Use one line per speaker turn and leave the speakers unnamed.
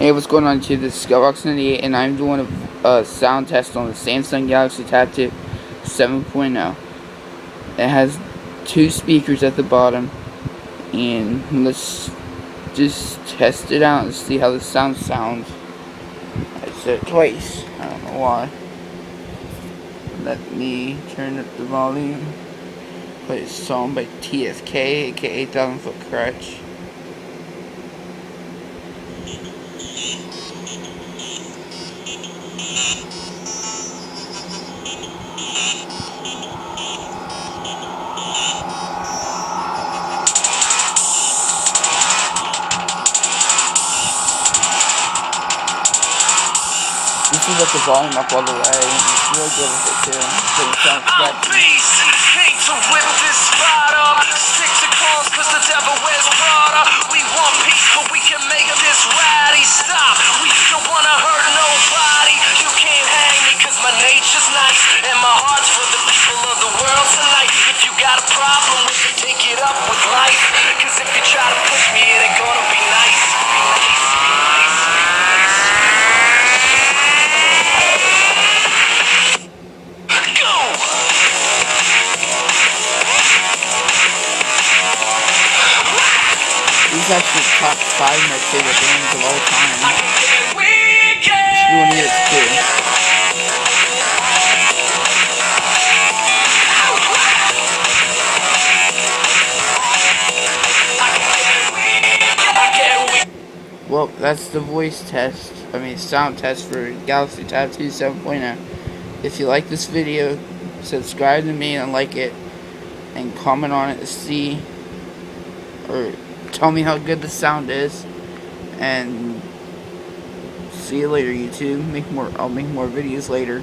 Hey, what's going on YouTube? This is Skybox98 and I'm doing a sound test on the Samsung Galaxy Tab 2 7.0. It has two speakers at the bottom, and let's just test it out and see how the sound sounds. I said it twice, I don't know why. Let me turn up the volume. Play a song by TFK, aka 8,000 Foot Krutch. This is with the volume up all the way. It's really good with it too. So it sounds sketchy.
Hate to whip this spot up. Stick to cause cause the devil wears Prada. We want peace but we can make this rowdy stop. We don't wanna hurt nobody. You can't hang me cause my nature's nice. And my heart's for the people of the world tonight. If you got a problem with it, take it up with life. Cause if you try to push me, it ain't gonna be nice.
These are actually top 5 of my favorite bands of all time. Everyone here is too. Well, that's the voice test, sound test for Galaxy Tab 2 7.0. If you like this video, subscribe to me and like it, and comment on it to see, or tell me how good the sound is, and see you later YouTube. I'll make more videos later.